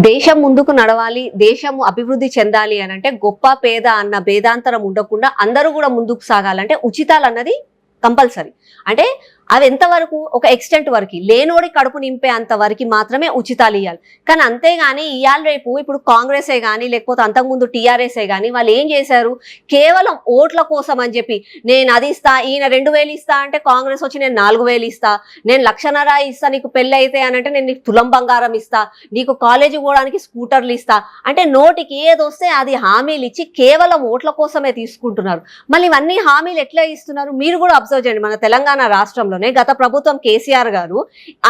దేశం ముందుకు నడవాలి, దేశం అభివృద్ధి చెందాలి అని అంటే గొప్ప పేద అన్న భేదాంతరం ఉండకుండా అందరూ కూడా ముందుకు సాగాలంటే ఉచితాలు అన్నది కంపల్సరీ. అంటే అది ఎంతవరకు, ఒక ఎక్స్టెంట్ వరకు, లేనోడి కడుపు నింపే అంత వరకు మాత్రమే ఉచితాలు ఇవ్వాలి. కానీ అంతేగాని ఇవాళ రేపు ఇప్పుడు కాంగ్రెసే కానీ లేకపోతే అంతకుముందు టీఆర్ఎస్ఏ కానీ వాళ్ళు ఏం చేశారు, కేవలం ఓట్ల కోసం అని చెప్పి నేను అది ఇస్తా, ఈయన 2000 ఇస్తా అంటే కాంగ్రెస్ వచ్చి నేను 4000 ఇస్తా, నేను 1,50,000 ఇస్తా, నీకు పెళ్ళి అయితే అని అంటే నేను నీకు తులం బంగారం ఇస్తా, నీకు కాలేజీ పోవడానికి స్కూటర్లు ఇస్తా అంటే నోటికి ఏది వస్తే అది హామీలు ఇచ్చి కేవలం ఓట్ల కోసమే తీసుకుంటున్నారు. మళ్ళీ ఇవన్నీ హామీలు ఎట్లా ఇస్తున్నారు మీరు కూడా అబ్జర్వ్ చేయండి. మన తెలంగాణ రాష్ట్రంలో గత ప్రభుత్వం కేసీఆర్ గారు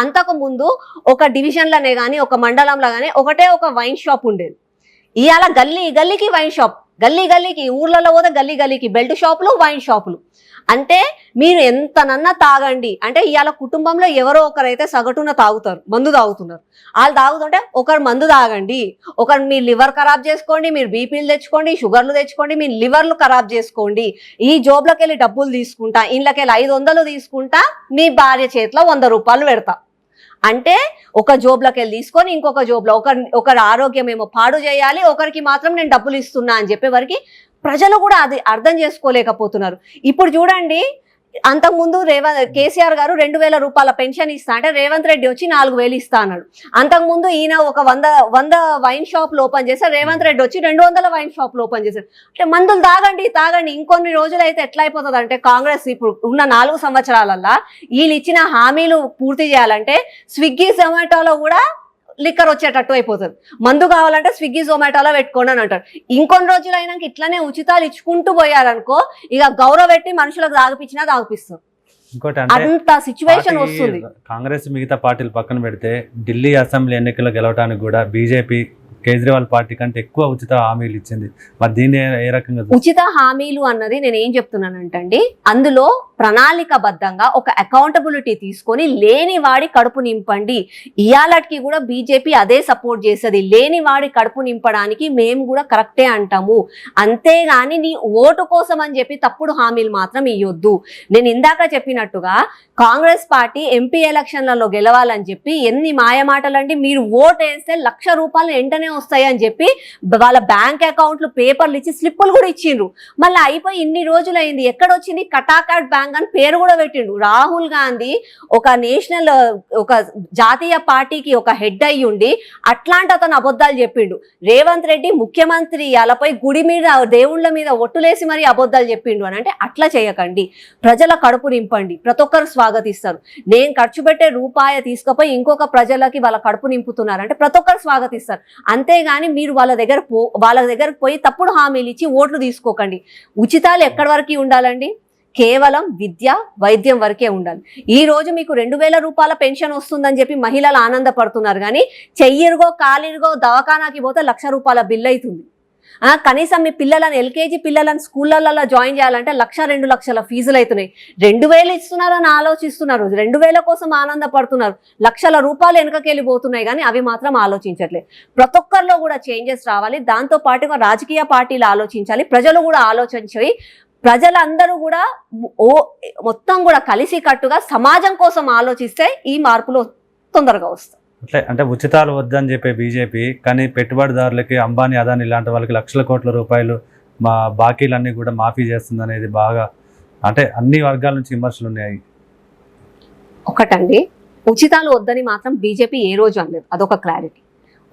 అంతకు ముందు ఒక డివిజన్లనే గానీ ఒక మండలంలో గానీ ఒకటే ఒక వైన్ షాప్ ఉండేది. ఇవాళ గల్లీ గల్లీకి వైన్ షాప్, గల్లీ గల్లీకి, ఊర్లలో పోతే గల్లీ గల్లీకి బెల్ట్ షాపులు, వైన్ షాపులు. అంటే మీరు ఎంతనన్నా తాగండి అంటే ఇవాళ కుటుంబంలో ఎవరో ఒకరైతే సగటున తాగుతారు, మందు తాగుతున్నారు. వాళ్ళు తాగుతుంటే ఒకరు మందు తాగండి, ఒకరు మీ లివర్ ఖరాబ్ చేసుకోండి, మీరు బీపీలు తెచ్చుకోండి, షుగర్లు తెచ్చుకోండి, మీ లివర్లు ఖరాబ్ చేసుకోండి, ఈ జోబ్లోకి వెళ్ళి డబ్బులు తీసుకుంటా, ఇంట్లోకి వెళ్ళి 500 తీసుకుంటా, మీ భార్య చేతిలో 100 రూపాయలు పెడతా అంటే ఒక జోబ్లోకి వెళ్ళి తీసుకొని ఇంకొక జోబ్లో ఒకరి ఆరోగ్యం ఏమో పాడు చేయాలి, ఒకరికి మాత్రం నేను డబ్బులు ఇస్తున్నా అని చెప్పేవరకు ప్రజలు కూడా అది అర్థం చేసుకోలేకపోతున్నారు. ఇప్పుడు చూడండి, అంతకుముందు కేసీఆర్ గారు 2000 రూపాయల పెన్షన్ ఇస్తా అంటే రేవంత్ రెడ్డి వచ్చి 4000 ఇస్తా అన్నాడు. అంతకుముందు ఈయన ఒక 100 వైన్ షాప్లు ఓపెన్ చేశారు, రేవంత్ రెడ్డి వచ్చి 200 వైన్ షాప్లు ఓపెన్ చేశారు. అంటే మందులు తాగండి. ఇంకొన్ని రోజులు అయితే ఎట్లా అయిపోతుంది అంటే కాంగ్రెస్ ఇప్పుడు ఉన్న 4 సంవత్సరాలల్లా వీళ్ళు ఇచ్చిన హామీలు పూర్తి చేయాలంటే స్విగ్గీ జొమాటోలో కూడా లిక్కర్ వచ్చేటట్టు అయిపోతుంది. మందు కావాలంటే స్విగ్గీ జొమాటోలో పెట్టుకోండి అని అంటారు. ఇంకొన్ని రోజులు అయినాక ఇట్లానే ఉచితాలు ఇచ్చుకుంటూ పోయారనుకో ఇక గౌరవ పెట్టి మనుషులకు తాగిపించినా తాగిపిస్తారు. అంత సిచ్యువేషన్ వస్తుంది. కాంగ్రెస్ మిగతా పార్టీలు పక్కన పెడితే ఢిల్లీ అసెంబ్లీ ఎన్నికల్లో గెలవడానికి కూడా బీజేపీ కేజ్రీవాల్ పార్టీ కంటే ఎక్కువ ఉచిత హామీలు ఇచ్చింది. మరి దీన్ని ఏ రకంగా ఉచిత హామీలు అన్నది నేను ఏం చెప్తున్నానంటండి, అందులో ప్రణాళికబద్ధంగా ఒక అకౌంటబిలిటీ తీసుకొని లేని వాడి కడుపు నింపండి. ఇయాలకి కూడా బీజేపీ అదే సపోర్ట్ చేస్తుంది. లేని వాడి కడుపు నింపడానికి మేము కూడా కరెక్టే అంటాము. అంతేగాని నీ ఓటు కోసం అని చెప్పి తప్పుడు హామీలు మాత్రం ఇవ్వద్దు. నేను ఇందాక చెప్పినట్టుగా కాంగ్రెస్ పార్టీ ఎంపీ ఎలక్షన్లలో గెలవాలని చెప్పి ఎన్ని మాయమాటలండి. మీరు ఓటు వేస్తే 1,00,000 రూపాయలు వెంటనే వస్తాయి అని చెప్పి వాళ్ళ బ్యాంక్ అకౌంట్లు పేపర్లు ఇచ్చి స్లిప్పులు కూడా ఇచ్చిండ్రు. మళ్ళీ అయిపోయి ఇన్ని రోజులు అయింది, ఎక్కడొచ్చింది కటాకాట్ బ్యాంక్ అని పేరు కూడా పెట్టిండు. రాహుల్ గాంధీ ఒక నేషనల్ ఒక జాతీయ పార్టీకి ఒక హెడ్ అయ్యి ఉండి అట్లాంటి అతను అబద్ధాలు చెప్పిండు. రేవంత్ రెడ్డి ముఖ్యమంత్రి అలాపై గుడి మీద దేవుళ్ళ మీద ఒట్టులేసి మరీ అబద్ధాలు చెప్పిండు అని అంటే అట్లా చేయకండి. ప్రజల కడుపు నింపండి, ప్రతి ఒక్కరు స్వాగతిస్తారు. నేను ఖర్చు పెట్టే రూపాయి తీసుకుపోయి ఇంకొక ప్రజలకి వాళ్ళ కడుపు నింపుతున్నారంటే ప్రతి ఒక్కరు స్వాగతిస్తారు. అంతేగాని మీరు వాళ్ళ దగ్గరకు పోయి తప్పుడు హామీలు ఇచ్చి ఓట్లు తీసుకోకండి. ఉచితాలు ఎక్కడి వరకు ఉండాలండి? కేవలం విద్య వైద్యం వరకే ఉండాలి. ఈ రోజు మీకు 2000 రూపాయల పెన్షన్ వస్తుందని చెప్పి మహిళలు ఆనందపడుతున్నారు, కానీ చెయ్యిరుగో కాలిరుగో దవాఖానాకి పోతే 1,00,000 రూపాయల బిల్ అవుతుంది. కనీసం మీ పిల్లలను ఎల్కేజీ పిల్లలను స్కూళ్ళల్లో జాయిన్ చేయాలంటే 1,00,000-2 లక్షల ఫీజులు అవుతున్నాయి. 2000 ఇస్తున్నారని ఆలోచిస్తున్నారు, 2000 కోసం ఆనందపడుతున్నారు, 1,00,000 రూపాయలు వెనకకెళ్ళిపోతున్నాయి, కానీ అవి మాత్రం ఆలోచించట్లేదు. ప్రతి ఒక్కరిలో కూడా చేంజెస్ రావాలి. దాంతో పాటుగా రాజకీయ పార్టీలు ఆలోచించాలి, ప్రజలు కూడా ఆలోచించి ప్రజలందరూ కూడా మొత్తం కూడా కలిసి కట్టుగా సమాజం కోసం ఆలోచిస్తే ఈ మార్పులు తొందరగా వస్తాయి. అంటే ఉచితాలు వద్దని చెప్పే బీజేపీ కానీ పెట్టుబడిదారులకి అంబానీ అదానీ ఇలాంటి వాళ్ళకి లక్షల కోట్ల రూపాయలు మా బాకీలన్నీ కూడా మాఫీ చేస్తుంది అనేది బాగా అంటే అన్ని వర్గాల నుంచి విమర్శలు ఉన్నాయి. ఒకటండి, ఉచితాలు వద్దని మాత్రం బీజేపీ ఏ రోజు అనలేదు. అదొక క్లారిటీ.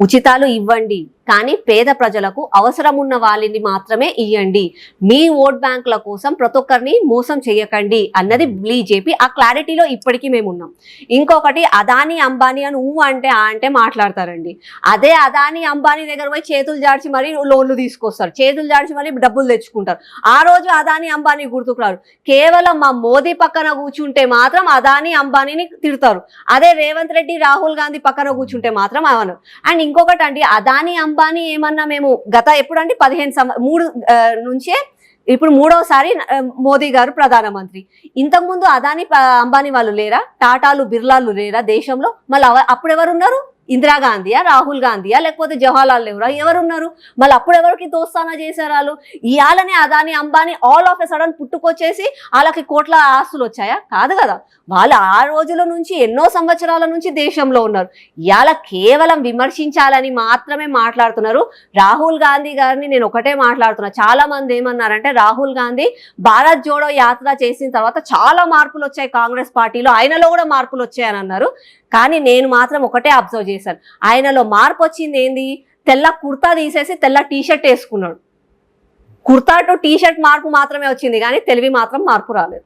ఉచితాలు ఇవ్వండి, కానీ పేద ప్రజలకు అవసరం ఉన్న వాళ్ళని మాత్రమే ఇవ్వండి. మీ ఓట్ బ్యాంకుల కోసం ప్రతి ఒక్కరిని మోసం చేయకండి అన్నది బీజేపీ. ఆ క్లారిటీలో ఇప్పటికీ మేము ఉన్నాం. ఇంకొకటి, అదానీ అంబానీ అని అంటే మాట్లాడతారండి. అదే అదానీ అంబానీ దగ్గర పోయి చేతులు జాడ్చి మరీ లోన్లు తీసుకొస్తారు, చేతులు జాడ్చి మరీ డబ్బులు తెచ్చుకుంటారు. ఆ రోజు అదానీ అంబానీ గుర్తుకురారు. కేవలం మా మోదీ పక్కన కూర్చుంటే మాత్రం అదానీ అంబానీని తిడతారు. అదే రేవంత్ రెడ్డి రాహుల్ గాంధీ పక్కన కూర్చుంటే మాత్రం అవను. అండ్ ఇంకొకటి అండి, అదానీ అంబానీ ఏమన్నా మేము గత ఎప్పుడంటే 3 నుంచే ఇప్పుడు 3వసారి మోదీ గారు ప్రధానమంత్రి. ఇంతకుముందు అదానీ అంబానీ వాళ్ళు లేరా? టాటాలు బిర్లాలు లేరా దేశంలో? మళ్ళీ అప్పుడు ఎవరు ఉన్నారు? ఇందిరాగాంధీయా, రాహుల్ గాంధీయా, లేకపోతే జవహర్లాల్ నెహ్రూ ఎవరున్నారు? మళ్ళీ అప్పుడు ఎవరికి దోస్తానా చేశారు వాళ్ళు? ఇయాలనే Adani Ambani all of a sudden పుట్టుకొచ్చేసి వాళ్ళకి కోట్ల ఆస్తులు వచ్చాయా? కాదు కదా. వాళ్ళు ఆ రోజుల నుంచి ఎన్నో సంవత్సరాల నుంచి దేశంలో ఉన్నారు. ఇవాళ కేవలం విమర్శించాలని మాత్రమే మాట్లాడుతున్నారు. రాహుల్ గాంధీ గారిని నేను ఒకటే మాట్లాడుతున్నా, చాలా మంది ఏమన్నారంటే రాహుల్ గాంధీ భారత్ జోడో యాత్ర చేసిన తర్వాత చాలా మార్పులు వచ్చాయి కాంగ్రెస్ పార్టీలో, ఆయనలో కూడా మార్పులు వచ్చాయని అన్నారు. కానీ నేను మాత్రం ఒకటే అబ్జర్వ్ చేశాను, ఆయనలో మార్పు వచ్చింది ఏంది? తెల్ల కుర్తా తీసేసి తెల్ల టీషర్ట్ వేసుకున్నాడు. కుర్తా టు టీషర్ట్ మార్పు మాత్రమే వచ్చింది, కానీ తెలివి మాత్రం మార్పు రాలేదు.